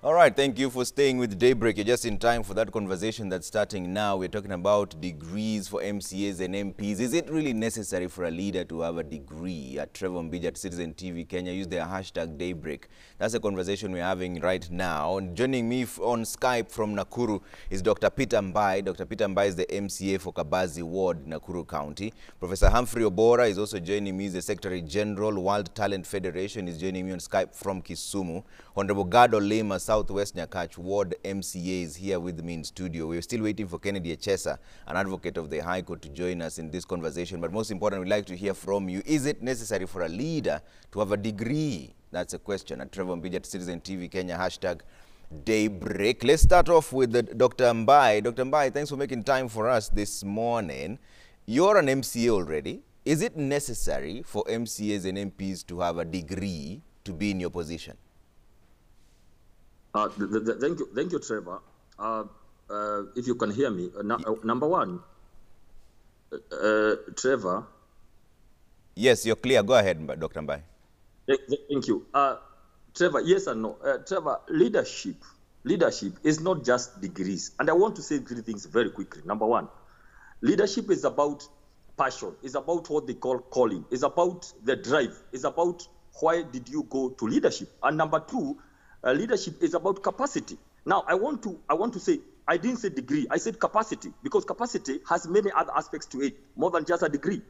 All right, thank you for staying with Daybreak. You're just in time for that conversation that's starting now. We're talking about degrees for MCAs and MPs. Is it really necessary for a leader to have a degree? At Trevor Mbija at Citizen TV Kenya, use their hashtag Daybreak. That's a conversation we're having right now. And joining me on Skype from Nakuru is Dr. Peter Mbai. Dr. Peter Mbai is the MCA for Kabazi Ward, Nakuru County. Professor Humphrey Obora is also joining me. He's the Secretary General, World Talent Federation, is joining me on Skype from Kisumu. Honorable Gado Lema, Southwest Nyakach Ward MCA, is here with me in studio. We're still waiting for Kennedy Echesa, an advocate of the High Court, to join us in this conversation. But most important, we'd like to hear from you. Is it necessary for a leader to have a degree? That's a question at Trevor Mbija at Citizen TV Kenya, hashtag Daybreak. Let's start off with Dr. Mbai. Dr. Mbai, thanks for making time for us this morning. You're an MCA already. Is it necessary for MCAs and MPs to have a degree to be in your position? Thank you, Trevor. If you can hear me, number one, Trevor. Yes, you're clear. Go ahead, Dr. Mbai. Thank you. Trevor, yes and no. Trevor, leadership is not just degrees. And I want to say three things very quickly. Number one, leadership is about passion. It's about what they call calling. It's about the drive. It's about why did you go to leadership. And number two, leadership is about capacity. Now, I want to say, I didn't say degree, I said capacity, because capacity has many other aspects to it, more than just a degree.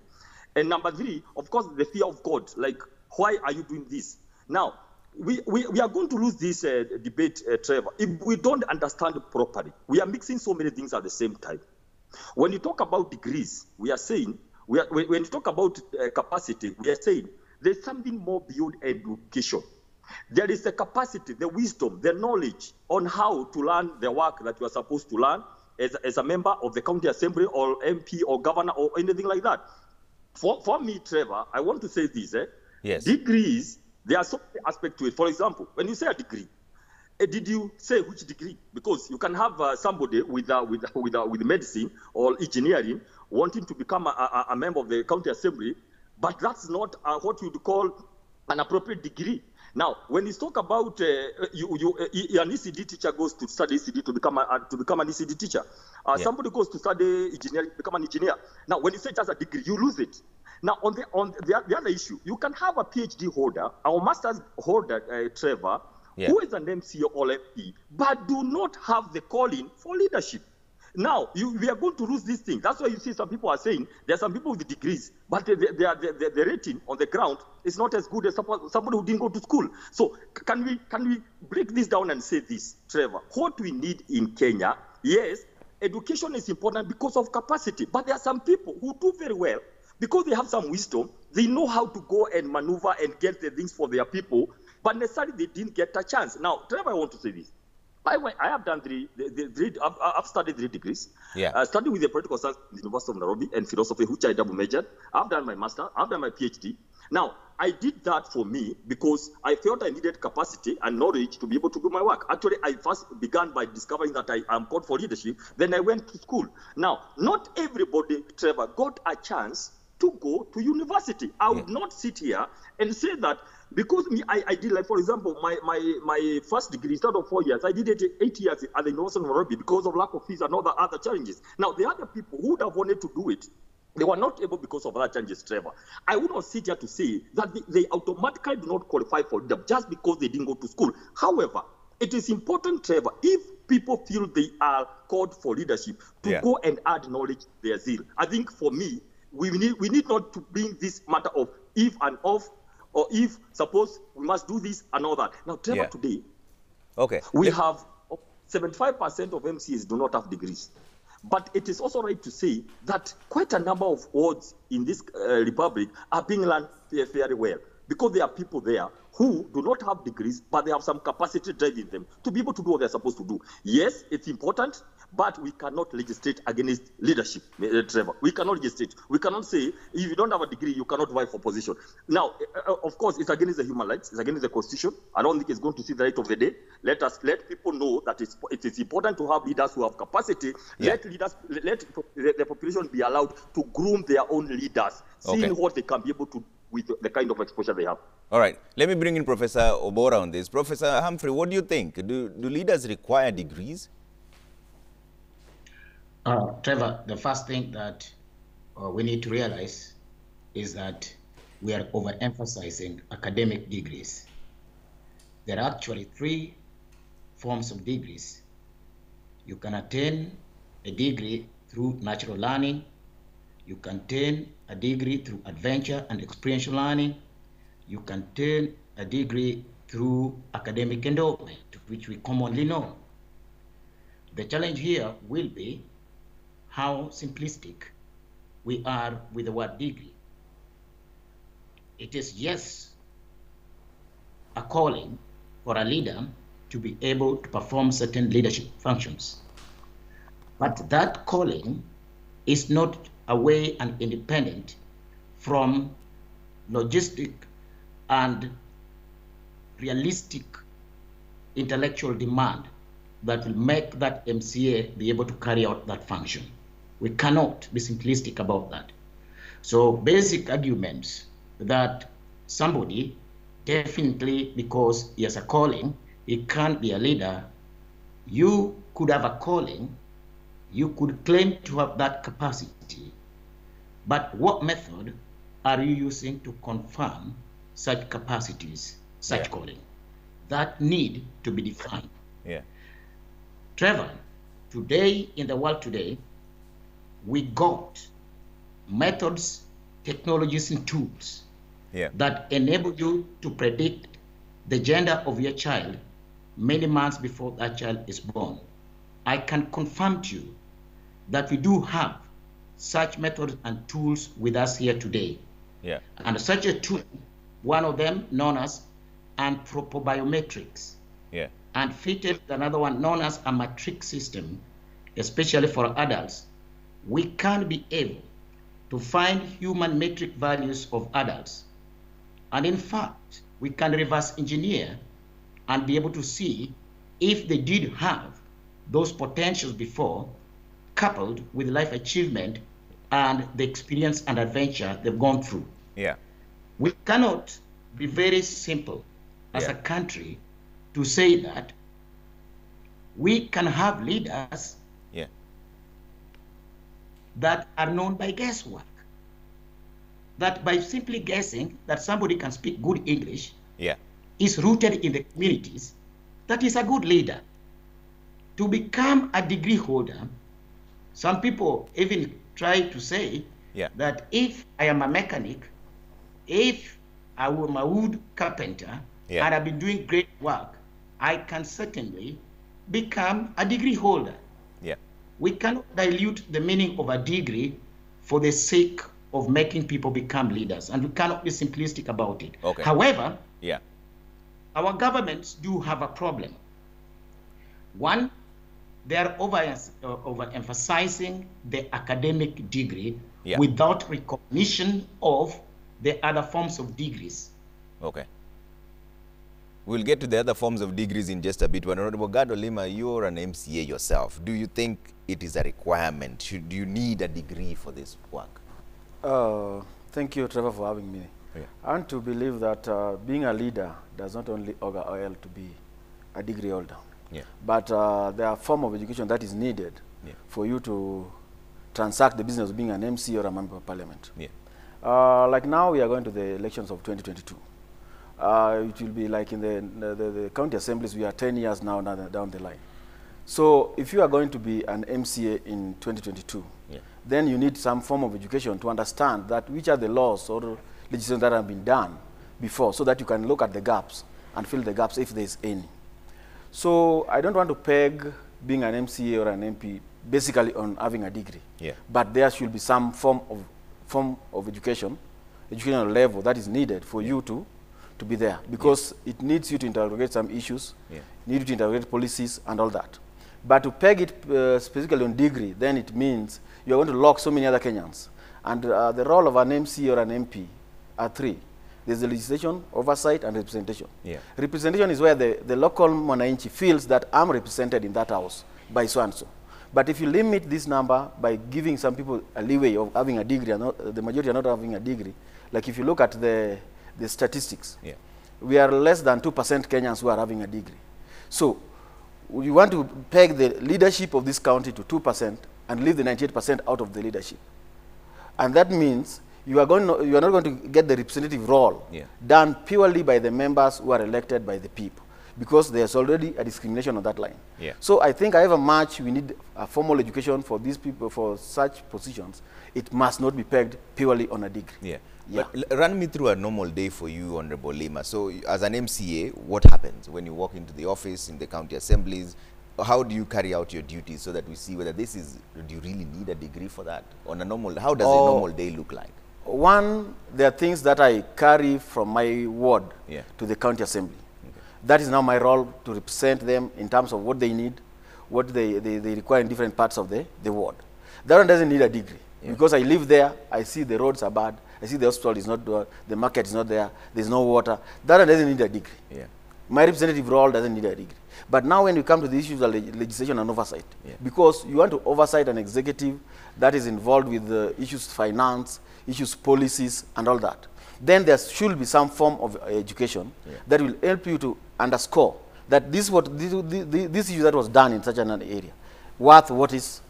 And number three, of course, the fear of God, like, why are you doing this? Now, we are going to lose this debate, Trevor, if we don't understand it properly. We are mixing so many things at the same time. When you talk about degrees, we are saying, when you talk about capacity, we are saying there's something more beyond education. There is the capacity, the wisdom, the knowledge on how to learn the work that you are supposed to learn as a member of the county assembly or MP or governor or anything like that. For me, Trevor, I want to say this. Yes. Degrees, there are so many aspects to it. For example, when you say a degree, did you say which degree? Because you can have somebody with medicine or engineering wanting to become a member of the county assembly, but that's not what you'd call an appropriate degree. Now, when you talk about an ECD teacher goes to study ECD to become an ECD teacher, somebody goes to study engineering to become an engineer. Now, when you say just a degree, you lose it. Now, on the other issue, you can have a PhD holder or master's holder, Trevor, who is an MCA or MP, but do not have the calling for leadership. Now, we are going to lose this thing. That's why you see some people are saying there are some people with degrees, but the rating on the ground is not as good as somebody who didn't go to school. So can we break this down and say this, Trevor? What we need in Kenya, yes, education is important because of capacity, but there are some people who do very well because they have some wisdom. They know how to go and maneuver and get the things for their people, but necessarily they didn't get a chance. Now, Trevor, I want to say this. I have done I've studied 3 degrees. Yeah. I studied with the political science at the University of Nairobi and philosophy, which I double majored. I've done my master. I've done my PhD. Now, I did that for me because I felt I needed capacity and knowledge to be able to do my work. Actually, I first began by discovering that I am called for leadership. Then I went to school. Now, not everybody, Trevor, got a chance to go to university. I would not sit here and say that because I did, like, for example, my first degree, instead of 4 years, I did it 8 years at the University of Nairobi because of lack of fees and other challenges. Now, the other people who would have wanted to do it, they were not able because of other challenges, Trevor. I would not sit here to say that they automatically do not qualify for them just because they didn't go to school. However, it is important, Trevor, if people feel they are called for leadership, to go and add knowledge to their zeal. I think for me, we need not to bring this matter of if and of, or if, suppose, we must do this and all that. Now, Trevor, today, we have 75% of MCAs do not have degrees. But it is also right to say that quite a number of wards in this republic are being run very well, because there are people there who do not have degrees, but they have some capacity driving them to be able to do what they're supposed to do. Yes, it's important, but we cannot legislate against leadership, Trevor. We cannot legislate. We cannot say, if you don't have a degree, you cannot vie for position. Now, of course, it's against the human rights. It's against the Constitution. I don't think it's going to see the light of the day. Let people know that it is important to have leaders who have capacity. Let the population be allowed to groom their own leaders, seeing what they can be able to with the kind of exposure they have. All right. Let me bring in Professor Obora on this. Professor Humphrey, what do you think? Do leaders require degrees? Trevor, the first thing that we need to realize is that we are overemphasizing academic degrees. There are actually three forms of degrees. You can attain a degree through natural learning. You can attain a degree through adventure and experiential learning. You can attain a degree through academic endowment, which we commonly know. The challenge here will be how simplistic we are with the word degree. It is, yes, a calling for a leader to be able to perform certain leadership functions. But that calling is not away and independent from logistic and realistic intellectual demand that will make that MCA be able to carry out that function. We cannot be simplistic about that. So basic arguments that somebody definitely, because he has a calling, he can't be a leader. You could have a calling, you could claim to have that capacity, but what method are you using to confirm such capacities, such calling? That need to be defined. Yeah. Trevor, today, in the world today, we got methods, technologies, and tools that enable you to predict the gender of your child many months before that child is born. I can confirm to you that we do have such methods and tools with us here today. Yeah. And such a tool, one of them known as anthropobiometrics, and fitted another one known as a matrix system, especially for adults. We can be able to find human metric values of adults. And in fact, we can reverse engineer and be able to see if they did have those potentials before, coupled with life achievement and the experience and adventure they've gone through. Yeah. We cannot be very simple as a country to say that we can have leaders that are known by guesswork. That by simply guessing that somebody can speak good English is rooted in the communities, that is a good leader. To become a degree holder, some people even try to say that if I am a mechanic, if I am a wood carpenter, and I've been doing great work, I can certainly become a degree holder. We cannot dilute the meaning of a degree for the sake of making people become leaders, and we cannot be simplistic about it. However, our governments do have a problem. One, they are overemphasizing the academic degree without recognition of the other forms of degrees. We'll get to the other forms of degrees in just a bit. But Honorable Gado Lima, you're an MCA yourself. Do you think it is a requirement? Do you need a degree for this work? Thank you, Trevor, for having me. I want to believe that being a leader does not only augur oil to be a degree holder, but there are form of education that is needed for you to transact the business of being an MC or a member of parliament. Like now we are going to the elections of 2022. It will be like in the county assemblies, we are 10 years now down the line. So if you are going to be an MCA in 2022, then you need some form of education to understand that which are the laws or legislation that have been done before, so that you can look at the gaps and fill the gaps if there is any. So I don't want to peg being an MCA or an MP basically on having a degree, but there should be some form of educational level that is needed for you to be there, because it needs you to interrogate some issues, need you to interrogate policies and all that. But to peg it specifically on degree, then it means you're going to lock so many other Kenyans. And the role of an MC or an MP are three. There's the legislation, oversight, and representation. Representation is where the local Mwananchi feels that I'm represented in that house by so-and-so. But if you limit this number by giving some people a leeway of having a degree, and the majority are not having a degree, like if you look at the statistics, we are less than 2% Kenyans who are having a degree. So you want to peg the leadership of this county to 2% and leave the 98% out of the leadership. And that means you are not going to get the representative role done purely by the members who are elected by the people, because there's already a discrimination on that line. So I think however much we need a formal education for these people, for such positions, it must not be pegged purely on a degree. But run me through a normal day for you, Honorable Lima. So as an MCA, what happens when you walk into the office, in the county assemblies? How do you carry out your duties so that we see whether this is, do you really need a degree for that? On a normal, how does a normal day look like? One, there are things that I carry from my ward to the county assembly. That is now my role, to represent them in terms of what they need, what they require in different parts of the ward. That one doesn't need a degree, because I live there, I see the roads are bad, I see the hospital is not there, the market is not there, there's no water. That one doesn't need a degree. My representative role doesn't need a degree. But now when you come to the issues of legislation and oversight, because you want to oversight an executive that is involved with the issues of finance, issues policies, and all that, then there should be some form of education that will help you to underscore that this issue that was done in such an area, worth what is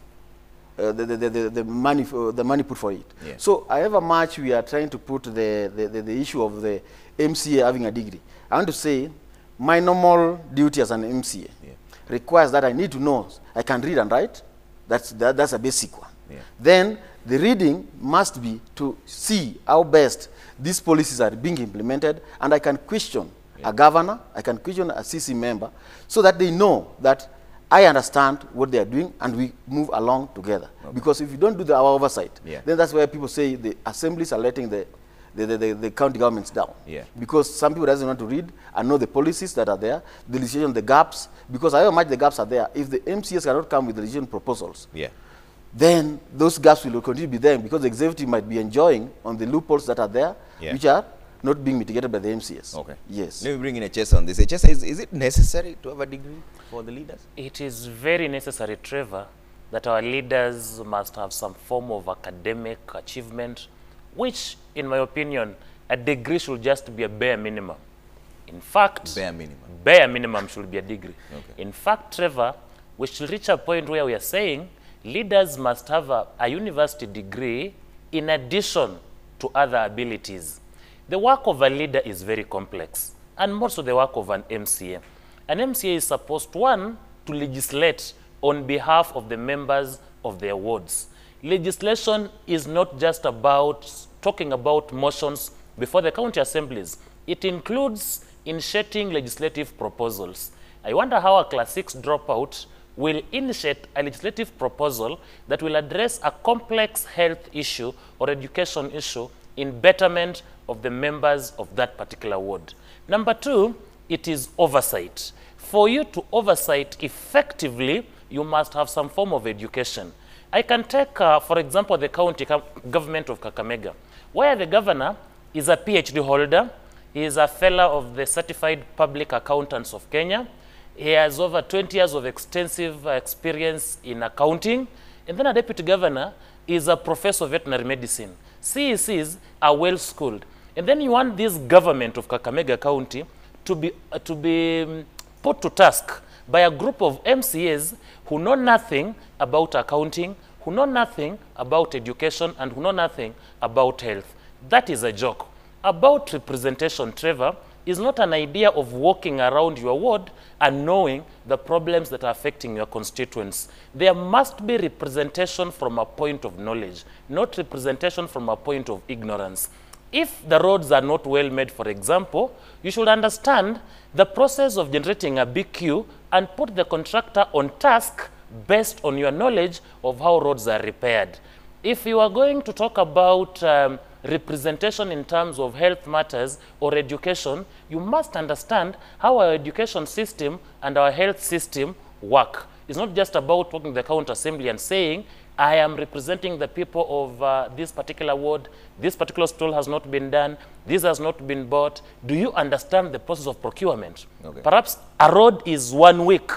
the money put for it. So however much we are trying to put the issue of the MCA having a degree, I want to say my normal duty as an MCA requires that I need to know I can read and write. That's a basic one. Then the reading must be to see how best these policies are being implemented, and I can question a governor, I can question a CC member, so that they know that I understand what they are doing and we move along together. Because if you don't do our oversight, then that's where people say the assemblies are letting the county governments down. Because some people doesn't want to read and know the policies that are there, the legislation, the gaps, because however much the gaps are there, if the MCAs cannot come with the legislation proposals, then those gaps will continue to be there, because the executive might be enjoying on the loopholes that are there, which are not being mitigated by the MCAs. Yes. Let me bring in Echesa on this. Echesa, is it necessary to have a degree for the leaders? It is very necessary, Trevor, that our leaders must have some form of academic achievement, which, in my opinion, a degree should just be a bare minimum. In fact, bare minimum should be a degree. In fact, Trevor, we should reach a point where we are saying leaders must have a university degree in addition to other abilities. The work of a leader is very complex, and more so the work of an MCA. An MCA is supposed, one, to legislate on behalf of the members of their wards. Legislation is not just about talking about motions before the county assemblies. It includes initiating legislative proposals. I wonder how a Class 6 dropout will initiate a legislative proposal that will address a complex health issue or education issue in betterment of the members of that particular ward. Number two, it is oversight. For you to oversight effectively, you must have some form of education. I can take, for example, the county government of Kakamega, where the governor is a PhD holder. He is a fellow of the Certified Public Accountants of Kenya. He has over 20 years of extensive experience in accounting. And then a deputy governor is a professor of veterinary medicine. CECs are well schooled. And then you want this government of Kakamega County to be put to task by a group of MCAs who know nothing about accounting, who know nothing about education, and who know nothing about health. That is a joke. About representation, Trevor, is not an idea of walking around your ward and knowing the problems that are affecting your constituents. There must be representation from a point of knowledge, not representation from a point of ignorance. If the roads are not well made, for example, you should understand the process of generating a BQ and put the contractor on task based on your knowledge of how roads are repaired. If you are going to talk about representation in terms of health matters or education, you must understand how our education system and our health system work. It's not just about walking the county assembly and saying, I am representing the people of this particular ward, this particular stall has not been done, this has not been bought. Do you understand the process of procurement? Perhaps a road is 1 week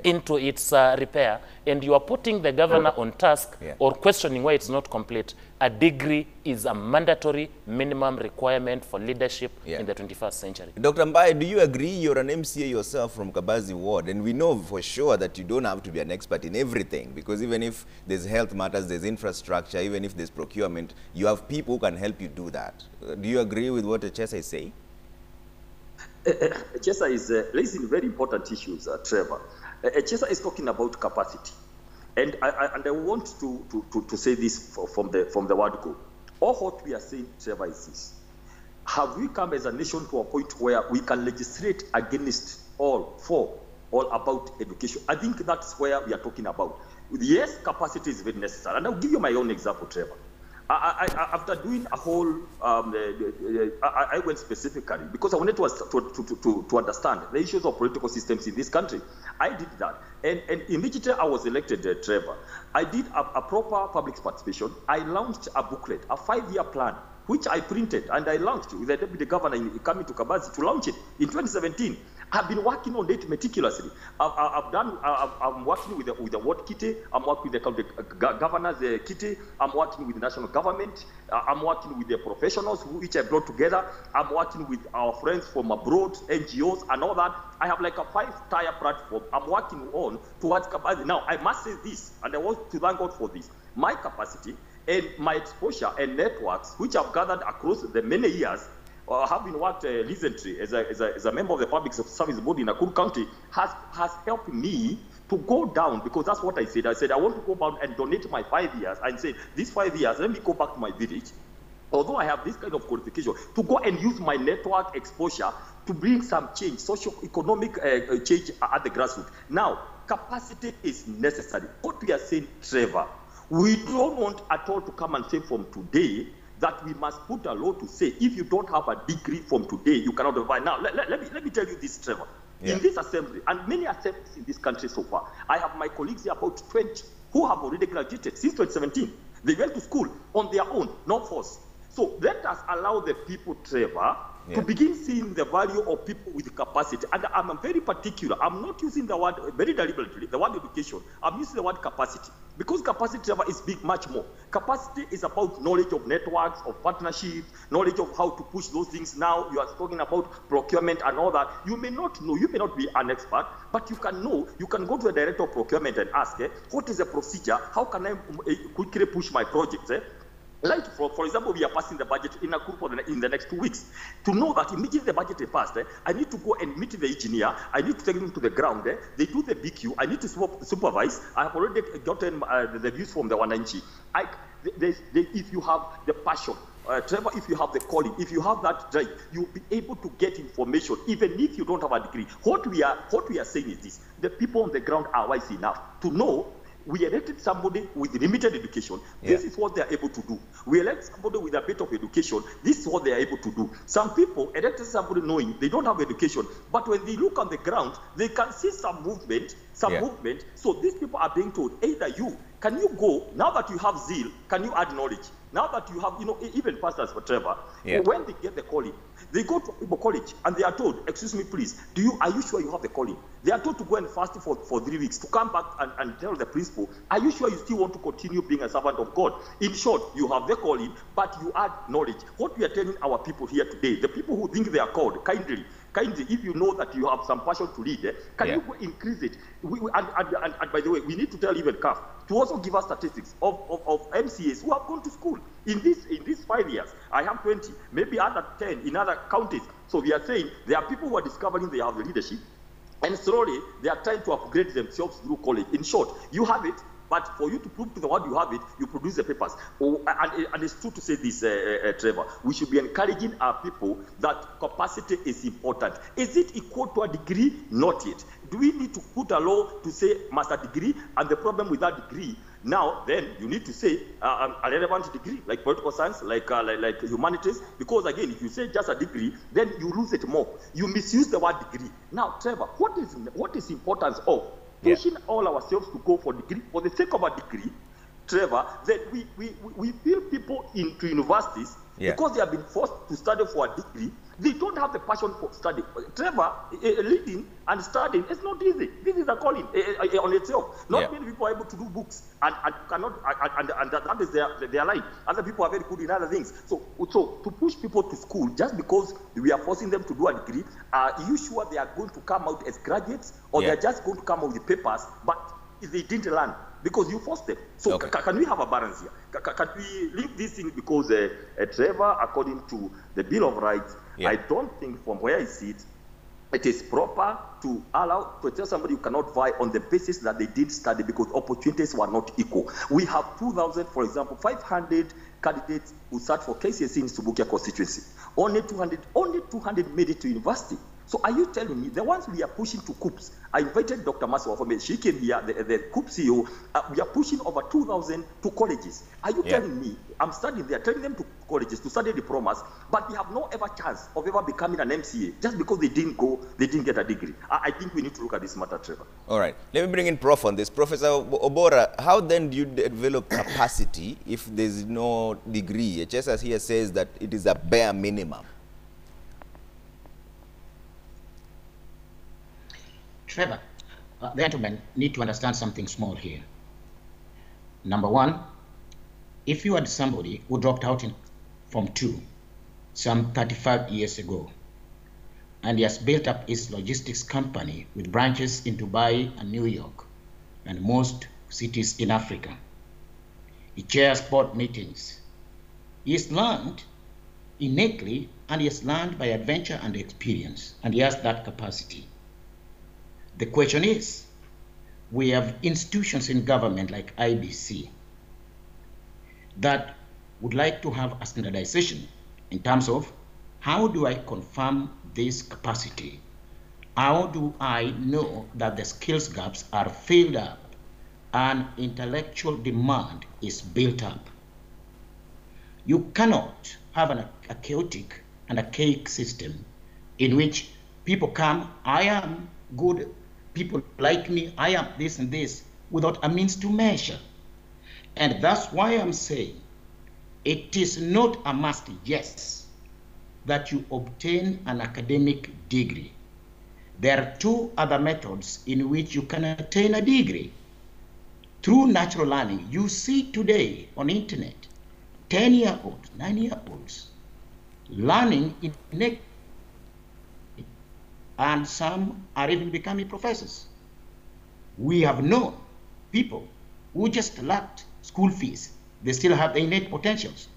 into its repair, and you are putting the governor on task or questioning why it's not complete. A degree is a mandatory minimum requirement for leadership in the 21st century. Dr. Mbaye, do you agree? You're an MCA yourself from Kabazi Ward, and we know for sure that you don't have to be an expert in everything, because even if there's health matters, there's infrastructure, even if there's procurement, you have people who can help you do that. Do you agree with what Echesa is saying? Echesa is raising very important issues, Trevor. Echesa is talking about capacity. And I want to say this from the word go. All what we are saying, Trevor, is this. Have we come as a nation to a point where we can legislate against all about education? I think that's where we are talking about. Yes, capacity is very necessary. And I'll give you my own example, Trevor. After doing a whole, I went specifically because I wanted to understand the issues of political systems in this country. I did that. And immediately I was elected, Trevor, I did a proper public participation. I launched a booklet, a 5-year plan, which I printed and I launched with the deputy governor coming to Kabazi to launch it in 2017. I've been working on it meticulously. I'm working with the ward kitty. I'm working with the governor's kitty. I'm working with the national government. I'm working with the professionals which I brought together. I'm working with our friends from abroad, NGOs and all that. I have like a 5-tier platform I'm working on towards Kabazi. Now, I must say this, and I want to thank God for this. My capacity and my exposure and networks, which I've gathered across the many years, having worked recently as a member of the public service board in Nakuru County, has helped me to go down, because that's what I said. I said, I want to go down and donate my 5 years and say, these 5 years, let me go back to my village. Although I have this kind of qualification, to go and use my network exposure to bring some change, socio-economic change at the grassroots. Now, capacity is necessary. What we are saying, Trevor, we don't want at all to come and say from today that we must put a law to say, if you don't have a degree from today, you cannot provide. Now, let me tell you this, Trevor. In this assembly, and many assemblies in this country so far, I have my colleagues here, about 20, who have already graduated since 2017. They went to school on their own, not forced. So let us allow the people, Trevor, to begin seeing the value of people with capacity. And I'm very particular. I'm not using the word, very deliberately, the word education. I'm using the word capacity. Because capacity, Trevor, is big, much more. Capacity is about knowledge of networks, of partnerships, knowledge of how to push those things. Now you are talking about procurement and all that. You may not know, you may not be an expert, but you can know. You can go to a director of procurement and ask, what is the procedure? How can I quickly push my projects? Like, for example, we are passing the budget in Nakuru in the next 2 weeks. To know that immediately the budget is passed, I need to go and meet the engineer. I need to take them to the ground. They do the BQ. I need to supervise. I have already gotten the views from the Wananchi. If you have the passion, Trevor, if you have the calling, if you have that drive, you'll be able to get information, even if you don't have a degree. What we are saying is this: the people on the ground are wise enough to know. We elected somebody with limited education. This is what they are able to do. We elect somebody with a bit of education. This is what they are able to do. Some people elected somebody knowing they don't have education, but when they look on the ground, they can see some movement, movement. So these people are being told, either can you go, now that you have zeal, can you add knowledge? Now that you have, even pastors for Trevor, when they get the calling, they go to Igbo college and they are told, excuse me, please, are you sure you have the calling? They are told to go and fast for 3 weeks, to come back and tell the principal, are you sure you still want to continue being a servant of God? In short, you have the calling, but you add knowledge. What we are telling our people here today, the people who think they are called, kindly, if you know that you have some passion to lead, can you go increase it? And by the way, we need to tell even CAF to also give us statistics of MCAs who have gone to school in these 5 years. I have 20, maybe other 10 in other counties. So we are saying there are people who are discovering they have the leadership, and slowly they are trying to upgrade themselves through college. In short, you have it, but for you to prove to the world you have it, you produce the papers. And it's true to say this, Trevor. We should be encouraging our people that capacity is important. Is it equal to a degree? Not yet. Do we need to put a law to say master degree? And the problem with that degree, now then you need to say a relevant degree, like political science, like humanities. Because again, if you say just a degree, then you lose it more. You misuse the word degree. Now, Trevor, what is importance of pushing all ourselves to go for degree for the sake of a degree, Trevor, that we fill people into universities because they have been forced to study for a degree, They don't have the passion for study. Trevor, leading and studying, it's not easy. This is a calling on itself. Not many people are able to do books and cannot, and that is their line. Other people are very good in other things. So to push people to school just because we are forcing them to do a degree, are you sure they are going to come out as graduates, or they're just going to come out with papers, but they didn't learn? Because you forced them. So can we have a balance here? Can we leave this thing? Because Trevor, according to the Bill of Rights, I don't think from where I sit, it is proper to allow to tell somebody you cannot vie on the basis that they did study because opportunities were not equal. We have 2,000, for example, 500 candidates who sat for KCSE in Subukia constituency. Only 200 made it to university. So are you telling me the ones we are pushing to COOPs? I invited Dr. Maswa for me. She came here, the COOP CEO. We are pushing over 2,000 to colleges. Are you telling me I'm studying there, telling them to colleges to study diplomas, but they have no ever chance of ever becoming an MCA just because they didn't get a degree? I think we need to look at this matter, Trevor. All right. Let me bring in Prof on this. Professor Obora, how then do you develop capacity if there's no degree? HSS here says that it is a bare minimum. Trevor, the gentlemen need to understand something small here. Number one, if you had somebody who dropped out from 2 some 35 years ago, and he has built up his logistics company with branches in Dubai and New York and most cities in Africa, he chairs board meetings. He has learned innately, and he has learned by adventure and experience, and he has that capacity. The question is, we have institutions in government like IBC that would like to have a standardization in terms of how do I confirm this capacity? How do I know that the skills gaps are filled up and intellectual demand is built up? You cannot have a chaotic and archaic system in which people come, I am good, people like me, I am this and this, without a means to measure. And that's why I'm saying it is not a must, yes, that you obtain an academic degree. There are 2 other methods in which you can attain a degree. Through natural learning. You see today on internet, 10-year-olds, 9-year-olds, learning in and some are even becoming professors. We have known people who just lacked school fees. They still have the innate potentials.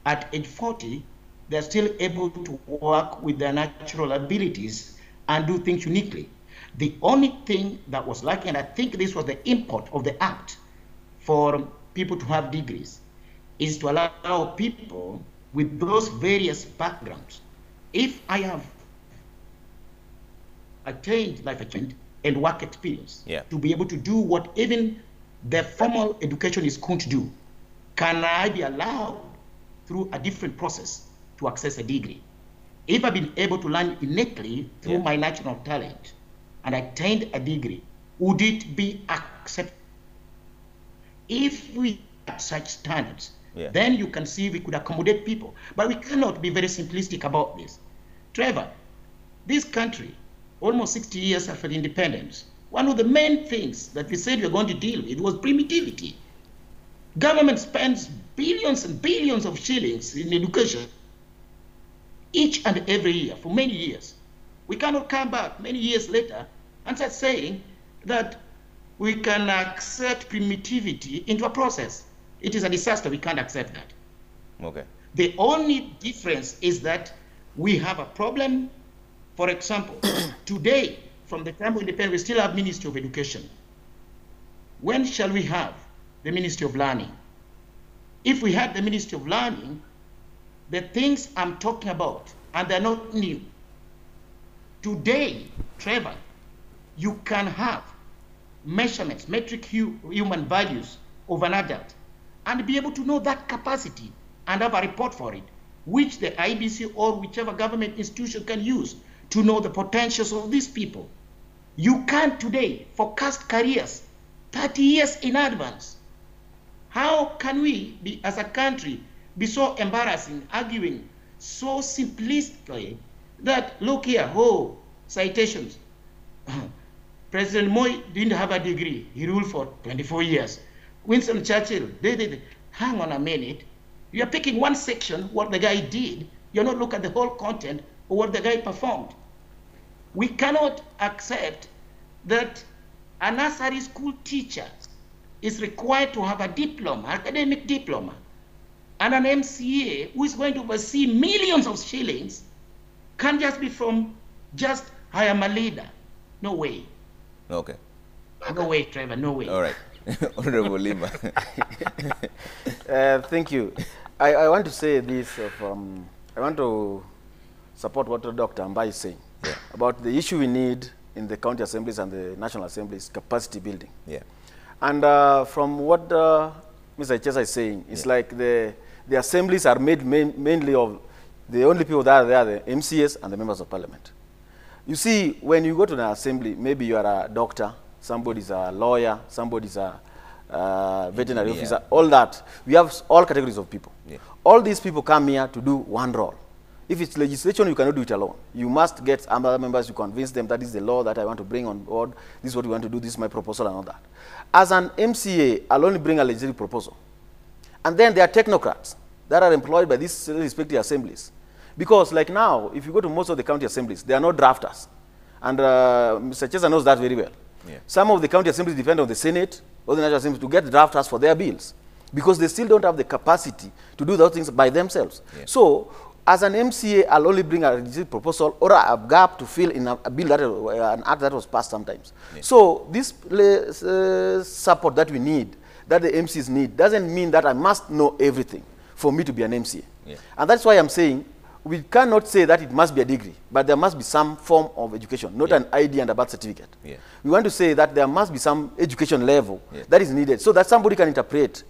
At age 40, they're still able to work with their natural abilities and do things uniquely. The only thing that was lacking, and I think this was the import of the act for people to have degrees, is to allow people with those various backgrounds. If I have attained life achievement and work experience to be able to do what even the formal education is going to do, can I be allowed through a different process to access a degree? If I've been able to learn innately through my natural talent and attained a degree, would it be accepted? If we have such standards, then you can see we could accommodate people. But we cannot be very simplistic about this. Trevor, this country, almost 60 years after independence, one of the main things that we said we were going to deal with was primitivity. Government spends billions and billions of shillings in education each and every year for many years. We cannot come back many years later and start saying that we can accept primitivity into a process. It is a disaster. We can't accept that. Okay. The only difference is that we have a problem. For example, today, from the time of independence, we still have Ministry of Education. When shall we have the Ministry of Learning? If we had the Ministry of Learning, the things I'm talking about, and they're not new. Today, Trevor, you can have measurements, metric human values of an adult, and be able to know that capacity and have a report for it, which the IBC or whichever government institution can use to know the potentials of these people. You can today forecast careers 30 years in advance. How can we be, as a country, be so embarrassing, arguing so simplistically that, look here, oh, citations. President Moi didn't have a degree. He ruled for 24 years. Winston Churchill, hang on a minute. You're picking one section, what the guy did. You're not looking at the whole content of what the guy performed. We cannot accept that a nursery school teacher is required to have a diploma, academic diploma, and an MCA who is going to oversee millions of shillings can't just be from just, I am a leader. No way. Okay. No way, Trevor, no way. All right. Honorable Lima. Thank you. I want to say this, I want to support what Dr. Ambai is saying about the issue we need in the county assemblies and the national assemblies, capacity building. Yeah. And from what Mr. Chesa is saying, it's like the assemblies are made mainly of the only people that are there, the MCAs and the members of parliament. You see, when you go to an assembly, maybe you are a doctor, somebody's a lawyer, somebody's a veterinary officer, all that. We have all categories of people. Yeah. All these people come here to do one role. If it's legislation, you cannot do it alone. You must get other members to convince them that is the law that I want to bring on board, this is what we want to do, this is my proposal and all that. As an MCA, I'll only bring a legislative proposal. And then there are technocrats that are employed by these respective assemblies. Because like now, if you go to most of the county assemblies, there are no drafters. And Mr. Chesa knows that very well. Yeah. Some of the county assemblies depend on the Senate or the National Assembly to get drafters for their bills because they still don't have the capacity to do those things by themselves. Yeah. So, as an MCA, I'll only bring a legislative proposal or a gap to fill in a bill that an act that was passed sometimes. Yeah. So, this support that we need, that the MCs need, doesn't mean that I must know everything for me to be an MCA. Yeah. And that's why I'm saying we cannot say that it must be a degree, but there must be some form of education, not an ID and a birth certificate. Yeah. We want to say that there must be some education level that is needed so that somebody can interpret,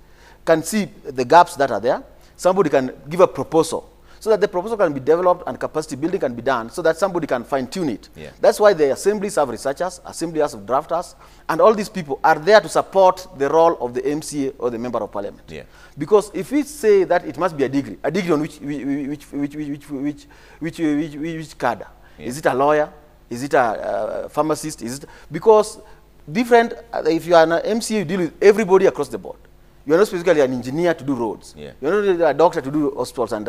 can see the gaps that are there, somebody can give a proposal, so that the proposal can be developed and capacity building can be done so that somebody can fine-tune it. Yeah. That's why the assemblies have researchers, assemblies have drafters, and all these people are there to support the role of the MCA or the member of parliament. Yeah. Because if we say that it must be a degree on which cadre? Yeah. Is it a lawyer? Is it a pharmacist? Is it, because different, if you are an MCA, you deal with everybody across the board. You are not specifically an engineer to do roads. Yeah. You are not a doctor to do hospitals and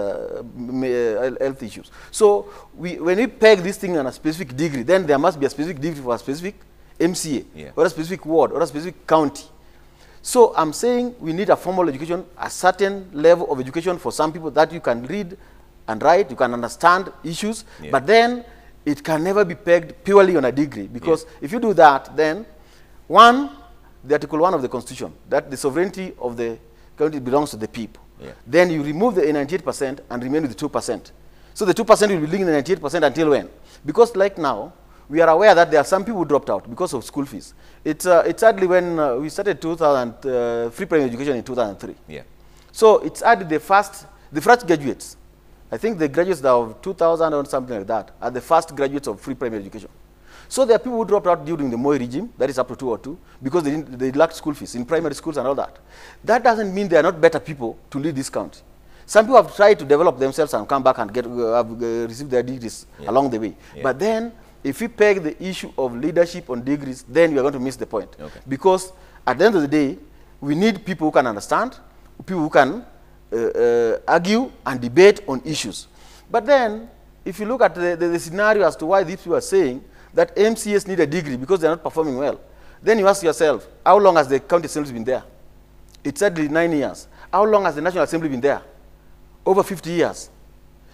health issues. So when we peg this thing on a specific degree, then there must be a specific degree for a specific MCA or a specific ward or a specific county. So I'm saying we need a formal education, a certain level of education for some people that you can read and write, you can understand issues, but then it can never be pegged purely on a degree because if you do that, then one, the Article 1 of the Constitution, that the sovereignty of the country belongs to the people. Yeah. Then you remove the 98% and remain with the 2%. So the 2% will be linked to the 98% until when? Because like now, we are aware that there are some people who dropped out because of school fees. It's sadly when we started free primary education in 2003. Yeah. So it's added the first graduates. I think the graduates of 2000 or something like that are the first graduates of free primary education. So there are people who dropped out during the Moi regime, that is up to 2002, because they lacked school fees in primary schools and all that. That doesn't mean they are not better people to lead this country. Some people have tried to develop themselves and come back and receive their degrees along the way. Yeah. But then, if we peg the issue of leadership on degrees, then we are going to miss the point. Okay. Because at the end of the day, we need people who can understand, people who can argue and debate on issues. But then, if you look at the scenario as to why these people are saying that MCAs need a degree because they're not performing well, then you ask yourself, how long has the county assembly been there? It's sadly 9 years. How long has the National Assembly been there? Over 50 years.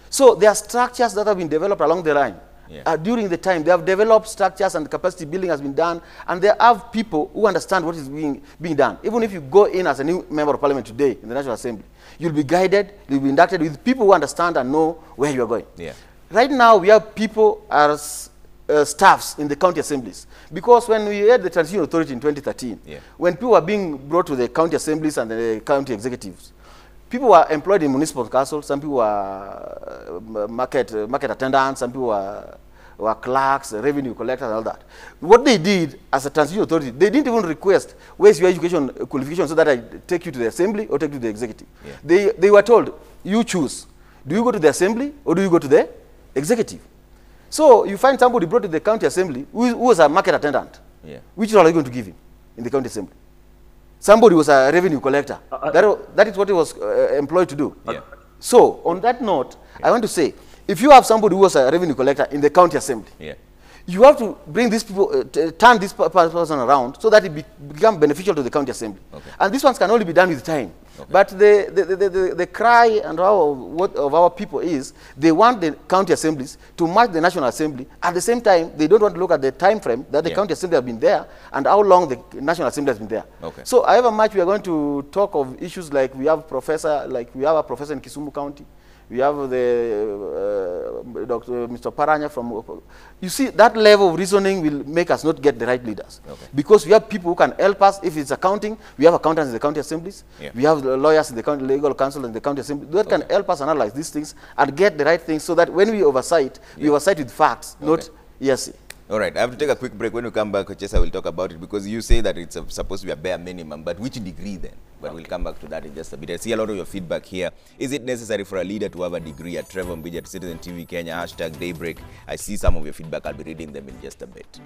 So there are structures that have been developed along the line. Yeah. During the time, they have developed structures and capacity building has been done, and they have people who understand what is being done. Even if you go in as a new member of parliament today in the National Assembly, you'll be guided, you'll be inducted with people who understand and know where you are going. Yeah. Right now, we have people as staffs in the county assemblies. Because when we had the transition authority in 2013, when people were being brought to the county assemblies and the county executives, people were employed in municipal council, some people were market attendants, some people were clerks, revenue collectors, and all that. What they did as a transition authority, they didn't even request, where's your education qualification so that I take you to the assembly or take you to the executive. Yeah. They were told, you choose. Do you go to the assembly or do you go to the executive? So you find somebody brought to the county assembly who was a market attendant. Yeah. Which role are you going to give him in the county assembly? Somebody was a revenue collector. That is what he was employed to do. Yeah. So on that note, I want to say, if you have somebody who was a revenue collector in the county assembly, you have to bring these people, turn this person around so that it become beneficial to the county assembly. And these ones can only be done with time. But the cry and of our people is they want the county assemblies to match the National Assembly. At the same time, they don't want to look at the time frame that the county assembly has been there and how long the National Assembly has been there. So however much we are going to talk of issues like we have a professor in Kisumu County. We have the Mr. Paranya from. You see, that level of reasoning will make us not get the right leaders. Because we have people who can help us. If it's accounting, we have accountants in the county assemblies. We have the lawyers in the county legal council in the county assembly that can help us analyze these things and get the right things so that when we oversight, we oversight with facts, not yes. All right, I have to take a quick break. When we come back, Chesa will talk about it because you say that it's supposed to be a bare minimum, but which degree then? But we'll come back to that in just a bit. I see a lot of your feedback here. Is it necessary for a leader to have a degree? At Trevor Mbija at Citizen TV Kenya, #Daybreak. I see some of your feedback. I'll be reading them in just a bit.